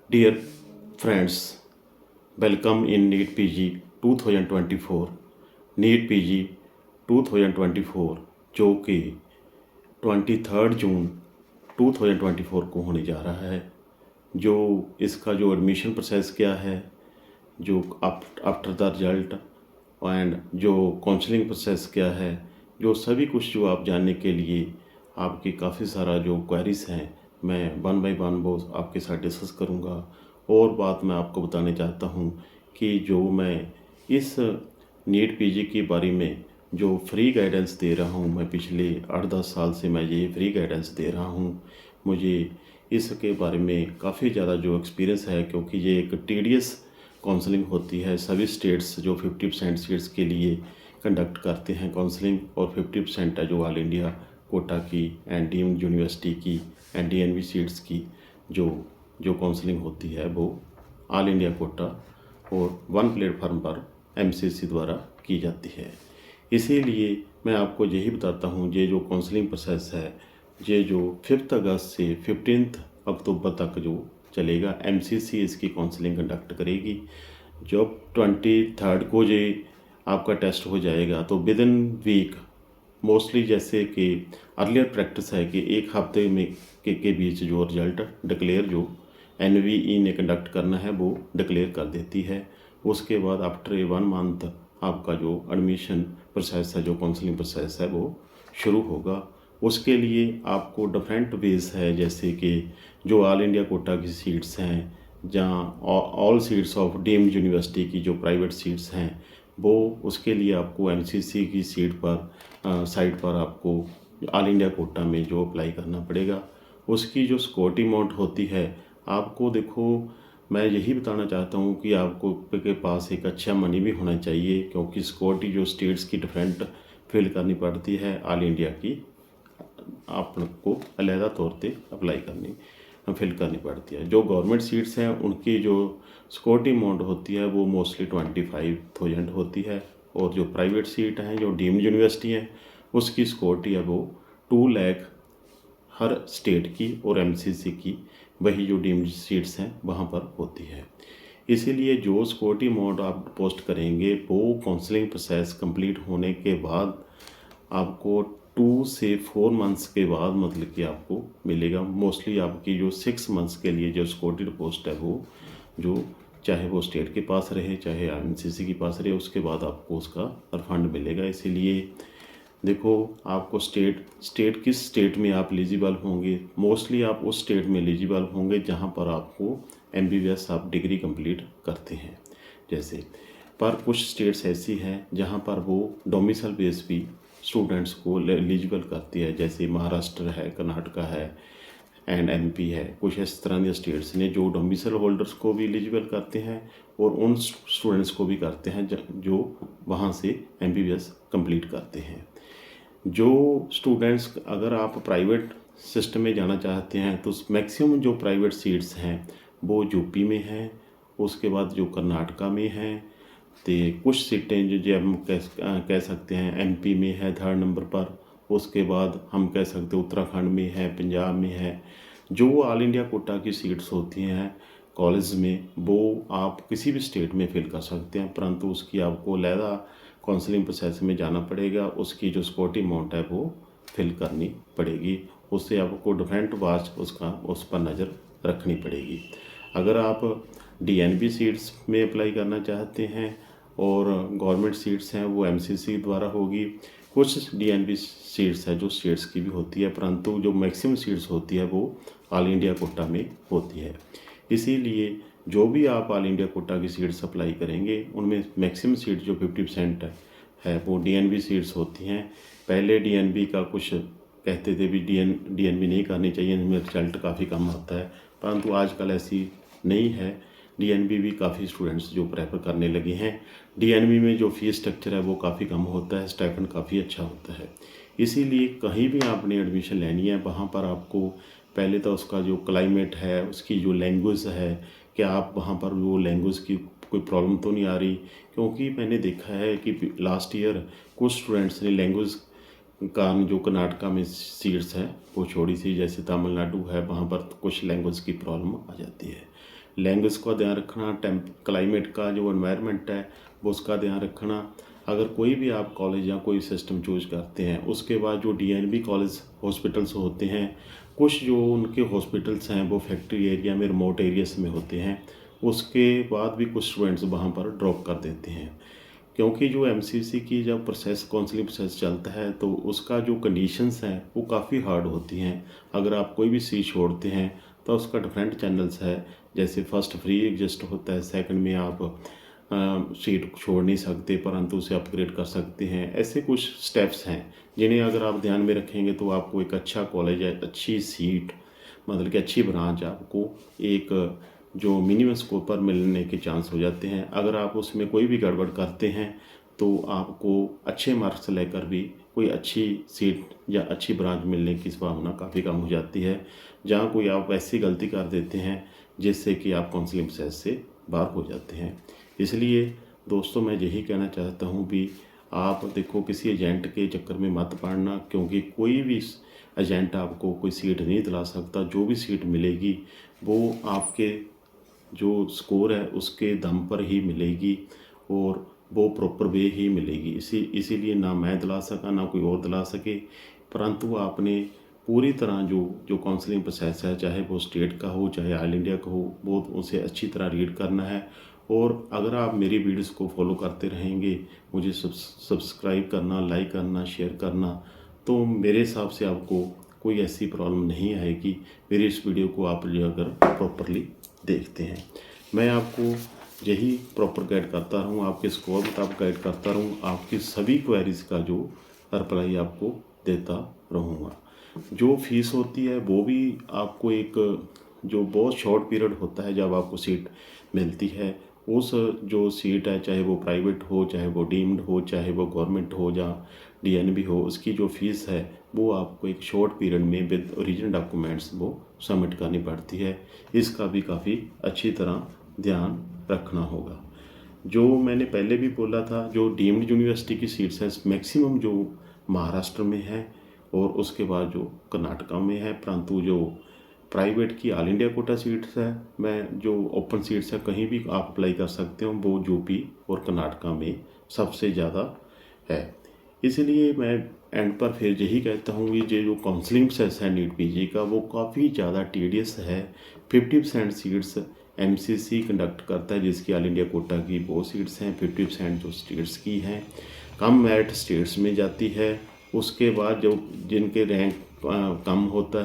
Dear friends, welcome in NEET PG 2024। NEET PG 2024 जो कि 23 जून 2024 को होने जा रहा है। जो इसका जो एडमिशन प्रोसेस क्या है, जो आफ्टर द रिजल्ट एंड जो काउंसलिंग प्रोसेस क्या है, जो सभी कुछ जो आप जानने के लिए आपकी काफ़ी सारा जो क्वेरीज हैं मैं वन बाय वन वो आपके साथ डिस्कस करूँगा। और बात मैं आपको बताने चाहता हूँ कि जो मैं इस नीट पीजी के बारे में जो फ्री गाइडेंस दे रहा हूँ, मैं पिछले 8-10 साल से मैं ये फ्री गाइडेंस दे रहा हूँ। मुझे इसके बारे में काफ़ी ज़्यादा जो एक्सपीरियंस है, क्योंकि ये एक टीडीएस काउंसलिंग होती है। सभी स्टेट्स जो 50% सीट्स के लिए कंडक्ट करते हैं काउंसलिंग, और 50% है जो ऑल इंडिया कोटा की एंड डीम्ड यूनिवर्सिटी की एंड डीएनवी सीट्स की जो जो काउंसलिंग होती है वो ऑल इंडिया कोटा और वन प्लेटफार्म पर एमसीसी द्वारा की जाती है। इसीलिए मैं आपको यही बताता हूँ, ये जो काउंसलिंग प्रोसेस है ये जो 5 अगस्त से 15 अक्टूबर तक जो चलेगा, एमसीसी इसकी काउंसलिंग कंडक्ट करेगी। जब 23 को ये आपका टेस्ट हो जाएगा तो विद इन वीक मोस्टली, जैसे कि अर्लियर प्रैक्टिस है कि एक हफ्ते में के बीच जो रिजल्ट डिक्लेयर जो एनवीई ने कंडक्ट करना है वो डिक्लेयर कर देती है। उसके बाद आफ्टर 1 मंथ आपका जो एडमिशन प्रोसेस है, जो काउंसलिंग प्रोसेस है वो शुरू होगा। उसके लिए आपको डिफरेंट वेज है, जैसे कि जो ऑल इंडिया कोटा की सीट्स हैं, जहाँ all seats of deemed university की जो प्राइवेट सीट्स हैं वो, उसके लिए आपको एमसीसी की सीट पर साइट पर आपको ऑल इंडिया कोटा में जो अप्लाई करना पड़ेगा। उसकी जो सिक्योरिटी अमाउंट होती है, आपको देखो मैं यही बताना चाहता हूँ कि आपको के पास एक अच्छा मनी भी होना चाहिए, क्योंकि सिक्योरिटी जो स्टेट्स की डिफरेंट फिल करनी पड़ती है, ऑल इंडिया की आपको अलहदा तौर पे अप्लाई करनी फिल करनी पड़ती है। जो गवर्नमेंट सीट्स हैं उनकी जो सिक्योरिटी अमाउंट होती है वो मोस्टली 25,000 होती है, और जो प्राइवेट सीट हैं जो डीम्ड यूनिवर्सिटी हैं उसकी सिक्योरिटी है वो 2 लाख हर स्टेट की, और एमसीसी की वही जो डीम्ड सीट्स हैं वहाँ पर होती है। इसीलिए जो सिक्योरिटी अमाउंट आप पोस्ट करेंगे वो काउंसलिंग प्रोसेस कंप्लीट होने के बाद आपको 2 से 4 मंथ्स के बाद मतलब कि आपको मिलेगा। मोस्टली आपकी जो 6 मंथ्स के लिए जो सिक्योरिटी पोस्ट है वो जो चाहे वो स्टेट के पास रहे चाहे एमसीसी के पास रहे, उसके बाद आपको उसका रिफंड मिलेगा। इसीलिए देखो, आपको स्टेट किस स्टेट में आप एलिजिबल होंगे, मोस्टली आप उस स्टेट में एलिजिबल होंगे जहाँ पर आपको एमबीबीएस आप डिग्री कंप्लीट करते हैं। जैसे पर कुछ स्टेट्स ऐसी हैं जहाँ पर वो डोमिसाइल बेस भी स्टूडेंट्स को एलिजिबल करती है, जैसे महाराष्ट्र है, कर्नाटका है एंड एमपी है। कुछ इस तरह के स्टेट्स ने जो डोमिसाइल होल्डर्स को भी एलिजिबल करते हैं और उन स्टूडेंट्स को भी करते हैं जो वहाँ से एमबीबीएस कंप्लीट करते हैं। जो स्टूडेंट्स, अगर आप प्राइवेट सिस्टम में जाना चाहते हैं तो मैक्सिमम जो प्राइवेट सीट्स हैं वो यूपी में हैं, उसके बाद जो कर्नाटका में हैं, तो कुछ सीटें जो हम कह सकते हैं एमपी में है 3rd नंबर पर। उसके बाद हम कह सकते हैं उत्तराखंड में है, पंजाब में है। जो ऑल इंडिया कोटा की सीट्स होती हैं कॉलेज में वो आप किसी भी स्टेट में फिल कर सकते हैं, परंतु उसकी आपको अलहदा काउंसलिंग प्रोसेस में जाना पड़ेगा। उसकी जो सिक्योरिटी अमाउंट है वो फिल करनी पड़ेगी, उससे आपको डिफरेंट वाच उस पर नज़र रखनी पड़ेगी। अगर आप डीएनबी सीट्स में अप्लाई करना चाहते हैं और गवर्नमेंट सीट्स हैं वो एमसीसी द्वारा होगी। कुछ डीएनबी सीट्स है जो स्टेट्स की भी होती है, परंतु जो मैक्सिमम सीट्स होती है वो ऑल इंडिया कोटा में होती है। इसीलिए जो भी आप ऑल इंडिया कोटा की सीट्स अप्लाई करेंगे उनमें मैक्सिमम सीट जो 50% है वो डीएनबी सीट्स होती हैं। पहले डीएनबी का कुछ कहते थे भी डीएनबी नहीं करनी चाहिए, इनमें रिजल्ट काफ़ी कम आता है, परंतु आजकल ऐसी नहीं है। डीएनबी भी काफ़ी स्टूडेंट्स जो प्रेफर करने लगे हैं। डीएनबी में जो फीस स्ट्रक्चर है वो काफ़ी कम होता है, स्टाइपेंड काफ़ी अच्छा होता है। इसीलिए कहीं भी आपने एडमिशन लेनी है वहाँ पर आपको पहले तो उसका जो क्लाइमेट है, उसकी जो लैंग्वेज है, कि आप वहाँ पर वो लैंग्वेज की कोई प्रॉब्लम तो नहीं आ रही, क्योंकि मैंने देखा है कि लास्ट ईयर कुछ स्टूडेंट्स ने लैंग्वेज का जो कर्नाटका में सीट्स हैं वो छोड़ी थी, जैसे तमिलनाडु है वहाँ पर कुछ लैंग्वेज की प्रॉब्लम आ जाती है। लैंग्वेज का ध्यान रखना, क्लाइमेट का जो एनवायरनमेंट है वो उसका ध्यान रखना। अगर कोई भी आप कॉलेज या कोई सिस्टम चूज करते हैं, उसके बाद जो डीएनबी कॉलेज हॉस्पिटल्स होते हैं, कुछ जो उनके हॉस्पिटल्स हैं वो फैक्ट्री एरिया में, रिमोट एरियाज में होते हैं, उसके बाद भी कुछ स्टूडेंट्स वहाँ पर ड्रॉप कर देते हैं। क्योंकि जो एमसीसी की जब प्रोसेस काउंसलिंग प्रोसेस चलता है तो उसका जो कंडीशंस हैं वो काफ़ी हार्ड होती हैं। अगर आप कोई भी सीट छोड़ते हैं तो उसका डिफरेंट चैनल्स है। जैसे फर्स्ट फ्री एग्जिस्ट होता है, सेकंड में आप सीट छोड़ नहीं सकते परंतु उसे अपग्रेड कर सकते हैं। ऐसे कुछ स्टेप्स हैं जिन्हें अगर आप ध्यान में रखेंगे तो आपको एक अच्छा कॉलेज है, अच्छी सीट, मतलब कि अच्छी ब्रांच आपको एक जो मिनिमम स्कोर पर मिलने के चांस हो जाते हैं। अगर आप उसमें कोई भी गड़बड़ करते हैं तो आपको अच्छे मार्क्स लेकर भी कोई अच्छी सीट या अच्छी ब्रांच मिलने की संभावना काफ़ी कम हो जाती है। जहाँ कोई आप ऐसी गलती कर देते हैं जिससे कि आप काउंसलिंग प्रोसेस से बाहर हो जाते हैं। इसलिए दोस्तों मैं यही कहना चाहता हूँ भी आप देखो किसी एजेंट के चक्कर में मत पड़ना, क्योंकि कोई भी एजेंट आपको कोई सीट नहीं दिला सकता। जो भी सीट मिलेगी वो आपके जो स्कोर है उसके दम पर ही मिलेगी और वो प्रॉपर वे ही मिलेगी। इसीलिए ना मैं दिला सका ना कोई और दिला सके, परंतु आपने पूरी तरह जो काउंसलिंग प्रोसेस है, चाहे वो स्टेट का हो चाहे ऑल इंडिया का हो, वो उसे अच्छी तरह रीड करना है। और अगर आप मेरी वीडियोस को फॉलो करते रहेंगे, मुझे सब्सक्राइब करना, लाइक करना, शेयर करना, तो मेरे हिसाब से आपको कोई ऐसी प्रॉब्लम नहीं आएगी। मेरी इस वीडियो को आप जो अगर प्रॉपरली देखते हैं, मैं आपको यही प्रॉपर गाइड करता रहूँ, आपके स्कोर मुताबिक गाइड करता रहूँ, आपकी सभी क्वेरीज़ का जो रिप्लाई आपको देता रहूँगा। जो फीस होती है वो भी आपको एक जो बहुत शॉर्ट पीरियड होता है जब आपको सीट मिलती है, उस जो सीट है चाहे वो प्राइवेट हो, चाहे वो डीम्ड हो, चाहे वो गवर्नमेंट हो या डीएनबी हो, उसकी जो फीस है वो आपको एक शॉर्ट पीरियड में विद ओरिजिनल डॉक्यूमेंट्स वो सबमिट करनी पड़ती है। इसका भी काफ़ी अच्छी तरह ध्यान रखना होगा। जो मैंने पहले भी बोला था, जो डीम्ड यूनिवर्सिटी की सीट्स हैं मैक्सिमम जो महाराष्ट्र में है और उसके बाद जो कर्नाटका में है, परंतु जो प्राइवेट की ऑल इंडिया कोटा सीट्स है, मैं जो ओपन सीट्स है कहीं भी आप अप्लाई कर सकते हो, वो यूपी और कर्नाटका में सबसे ज़्यादा है। इसलिए मैं एंड पर फिर यही कहता हूँ कि ये जो काउंसलिंग प्रोसेस है नीट पीजी का वो काफ़ी ज़्यादा टीडियस है। 50% सीट्स एमसीसी कंडक्ट करता है, जिसकी ऑल इंडिया कोटा की वो सीट्स हैं। 50% जो स्टेट्स की हैं, कम मेरिट स्टेट्स में जाती है। उसके बाद जो जिनके रैंक कम होता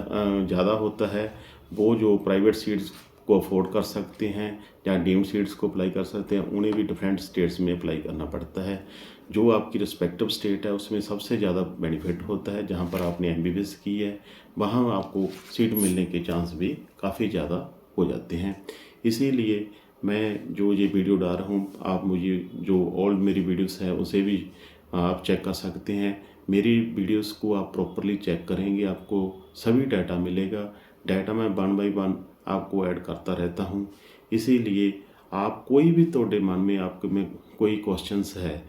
ज़्यादा होता है, वो जो प्राइवेट सीट्स को अफोर्ड कर सकते हैं या डीम्ड सीट्स को अप्लाई कर सकते हैं, उन्हें भी डिफरेंट स्टेट्स में अप्लाई करना पड़ता है। जो आपकी रिस्पेक्टिव स्टेट है उसमें सबसे ज़्यादा बेनिफिट होता है, जहाँ पर आपने एमबीबीएस की है वहाँ आपको सीट मिलने के चांस भी काफ़ी ज़्यादा हो जाते हैं। इसीलिए मैं जो ये वीडियो डाल रहा हूँ, आप मुझे जो ओल्ड मेरी वीडियोस है उसे भी आप चेक कर सकते हैं। मेरी वीडियोस को आप प्रॉपरली चेक करेंगे, आपको सभी डाटा मिलेगा। डाटा मैं 1 बाय 1 आपको ऐड करता रहता हूँ। इसीलिए आप कोई भी ਤੁਹਾਡੇ मन में आपके में कोई क्वेश्चंस है,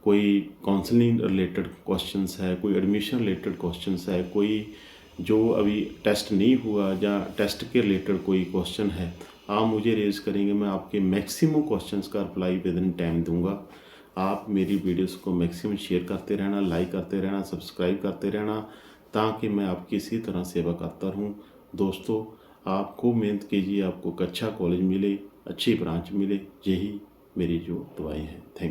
कोई काउंसलिंग रिलेटेड क्वेश्चंस है, कोई एडमिशन रिलेटेड क्वेश्चंस है, कोई जो अभी टेस्ट नहीं हुआ या टेस्ट के रिलेटेड कोई क्वेश्चन है, आप मुझे रेज़ करेंगे, मैं आपके मैक्सिमम क्वेश्चंस का रिप्लाई विद इन टाइम दूंगा। आप मेरी वीडियोस को मैक्सिमम शेयर करते रहना, लाइक करते रहना, सब्सक्राइब करते रहना, ताकि मैं आपकी इसी तरह सेवा करता रहूँ। दोस्तों आप खूब मेहनत कीजिए, आपको एक अच्छा कॉलेज मिले, अच्छी ब्रांच मिले, यही मेरी जो दुआएं हैं। थैंक